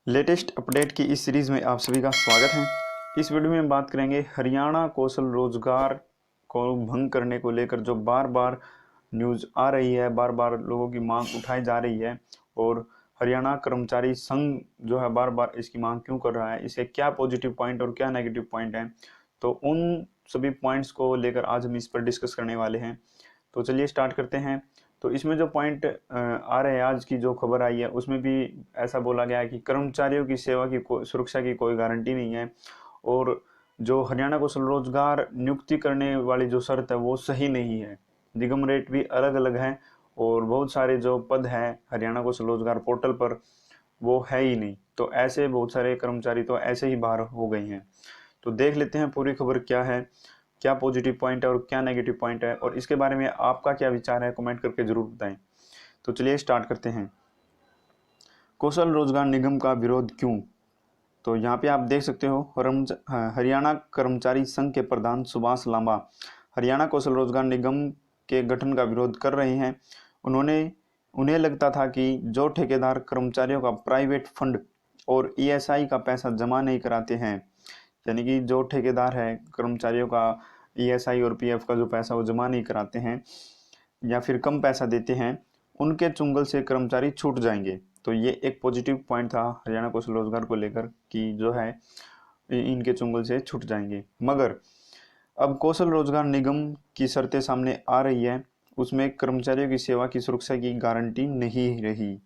Latest update की इस series में आप सभी का स्वागत है। इस वीडियो में हम बात करेंगे हरियाणा कौशल रोजगार को भंग करने को लेकर जो बार बार न्यूज़ आ रही है, बार बार लोगों की मांग उठाई जा रही है और हरियाणा कर्मचारी संघ जो है बार बार इसकी मांग क्यों कर रहा है, इसके क्या पॉजिटिव पॉइंट और क्या नेगेटिव पॉइंट है, तो उन सभी पॉइंट्स को लेकर आज हम इस पर डिस्कस करने वाले हैं। तो चलिए स्टार्ट करते हैं। तो इसमें जो पॉइंट आ रहे हैं, आज की जो खबर आई है उसमें भी ऐसा बोला गया है कि कर्मचारियों की सेवा की सुरक्षा की कोई गारंटी नहीं है और जो हरियाणा कौशल रोजगार नियुक्ति करने वाली जो शर्त है वो सही नहीं है। निगम रेट भी अलग अलग है और बहुत सारे जो पद हैं हरियाणा कौशल रोजगार पोर्टल पर वो है ही नहीं, तो ऐसे बहुत सारे कर्मचारी तो ऐसे ही बाहर हो गए हैं। तो देख लेते हैं पूरी खबर क्या है, क्या पॉजिटिव पॉइंट है और क्या नेगेटिव पॉइंट है, और इसके बारे में आपका क्या विचार है कमेंट करके जरूर बताएं। तो चलिए स्टार्ट करते हैं। कौशल रोजगार निगम का विरोध क्यों? तो यहाँ पे आप देख सकते हो, हरियाणा कर्मचारी संघ के प्रधान सुभाष लांबा हरियाणा कौशल रोजगार निगम के गठन का विरोध कर रहे हैं। उन्हें लगता था कि जो ठेकेदार कर्मचारियों का प्राइवेट फंड और ईएसआई का पैसा जमा नहीं कराते हैं, यानी कि जो ठेकेदार है कर्मचारियों का ईएसआई और पीएफ का जो पैसा वो जमा नहीं कराते हैं या फिर कम पैसा देते हैं, उनके चुंगल से कर्मचारी छूट जाएंगे। तो ये एक पॉजिटिव पॉइंट था हरियाणा कौशल रोजगार को लेकर कि जो है इनके चुंगल से छूट जाएंगे। मगर अब कौशल रोजगार निगम की शर्तें सामने आ रही है, उसमें कर्मचारियों की सेवा की सुरक्षा की गारंटी नहीं रही।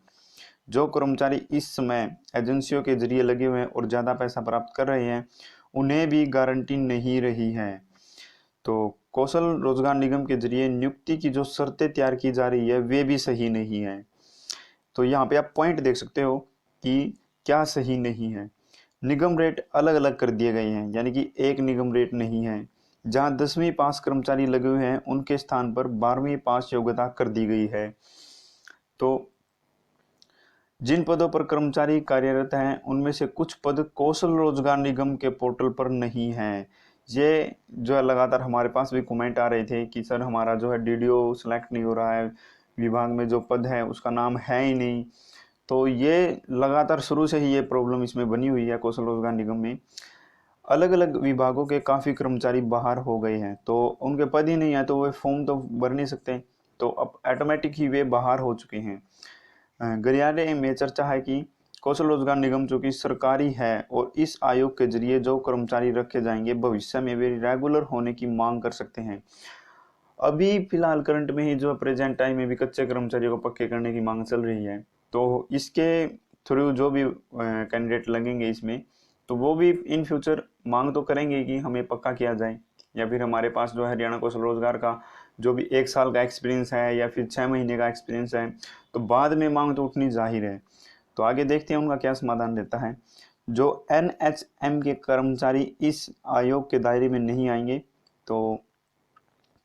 जो कर्मचारी इस समय एजेंसियों के जरिए लगे हुए हैं और ज़्यादा पैसा प्राप्त कर रहे हैं, उन्हें भी गारंटी नहीं रही है। तो कौशल रोजगार निगम के जरिए नियुक्ति की जो शर्तें तैयार की जा रही है वे भी सही नहीं है। तो यहाँ पे आप पॉइंट देख सकते हो कि क्या सही नहीं है। निगम रेट अलग अलग कर दिए गए हैं, यानी कि एक निगम रेट नहीं है। जहाँ 10वीं पास कर्मचारी लगे हुए हैं उनके स्थान पर 12वीं पास योग्यता कर दी गई है। तो जिन पदों पर कर्मचारी कार्यरत हैं उनमें से कुछ पद कौशल रोजगार निगम के पोर्टल पर नहीं हैं। ये जो है लगातार हमारे पास भी कमेंट आ रहे थे कि सर हमारा जो है डीडीओ सेलेक्ट नहीं हो रहा है, विभाग में जो पद है उसका नाम है ही नहीं। तो ये लगातार शुरू से ही ये प्रॉब्लम इसमें बनी हुई है। कौशल रोजगार निगम में अलग अलग विभागों के काफ़ी कर्मचारी बाहर हो गए हैं, तो उनके पद ही नहीं है तो वे फॉर्म तो भर नहीं सकते, तो अब ऑटोमेटिक ही वे बाहर हो चुके हैं। गलियारे में चर्चा है कि कौशल रोजगार निगम जो कि सरकारी है और इस आयोग के जरिए जो कर्मचारी रखे जाएंगे भविष्य में वे रेगुलर होने की मांग कर सकते हैं। अभी फिलहाल करंट में ही जो प्रेजेंट टाइम में भी कच्चे कर्मचारियों को पक्के करने की मांग चल रही है, तो इसके थ्रू जो भी कैंडिडेट लगेंगे इसमें, तो वो भी इन फ्यूचर मांग तो करेंगे कि हमें पक्का किया जाए, या फिर हमारे पास जो हरियाणा कौशल रोजगार का जो भी 1 साल का एक्सपीरियंस है या फिर 6 महीने का एक्सपीरियंस है, तो बाद में मांग तो उठनी जाहिर है। तो आगे देखते हैं उनका क्या समाधान रहता है। जो एनएचएम के कर्मचारी इस आयोग के दायरे में नहीं आएंगे, तो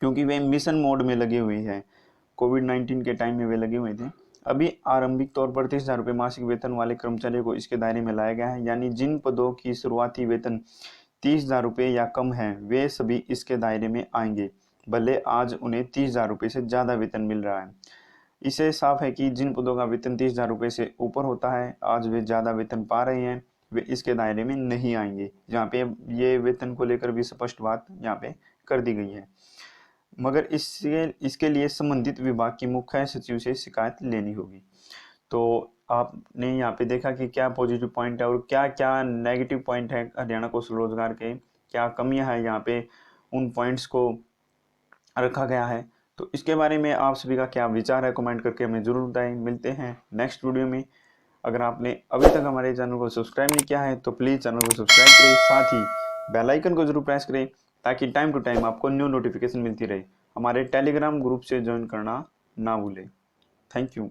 क्योंकि वे मिशन मोड में लगे हुए हैं, कोविड-19 के टाइम में वे लगे हुए थे। अभी आरंभिक तौर पर 30,000 रुपये मासिक वेतन वाले कर्मचारियों को इसके दायरे में लाया गया है, यानी जिन पदों की शुरुआती वेतन 30,000 रुपये या कम है वे सभी इसके दायरे में आएंगे, भले आज उन्हें 30,000 रुपये से ज़्यादा वेतन मिल रहा है। इससे साफ है कि जिन पदों का वेतन 30,000 रुपये से ऊपर होता है, आज वे ज़्यादा वेतन पा रहे हैं, वे इसके दायरे में नहीं आएंगे। यहाँ पे ये वेतन को लेकर भी स्पष्ट बात यहाँ पे कर दी गई है। मगर इसके लिए संबंधित विभाग की मुख्य सचिव से शिकायत लेनी होगी। तो आपने यहाँ पे देखा कि क्या पॉजिटिव पॉइंट है और क्या क्या नेगेटिव पॉइंट है हरियाणा कौशल रोजगार के, क्या कमियां है यहाँ पे, उन पॉइंट्स को रखा गया है। तो इसके बारे में आप सभी का क्या विचार है कमेंट करके हमें ज़रूर बताएं। मिलते हैं नेक्स्ट वीडियो में। अगर आपने अभी तक हमारे चैनल को सब्सक्राइब नहीं किया है तो प्लीज़ चैनल को सब्सक्राइब करें, साथ ही बेल आइकन को जरूर प्रेस करें ताकि टाइम टू टाइम आपको न्यू नोटिफिकेशन मिलती रहे। हमारे टेलीग्राम ग्रुप से ज्वाइन करना ना भूलें। Thank you.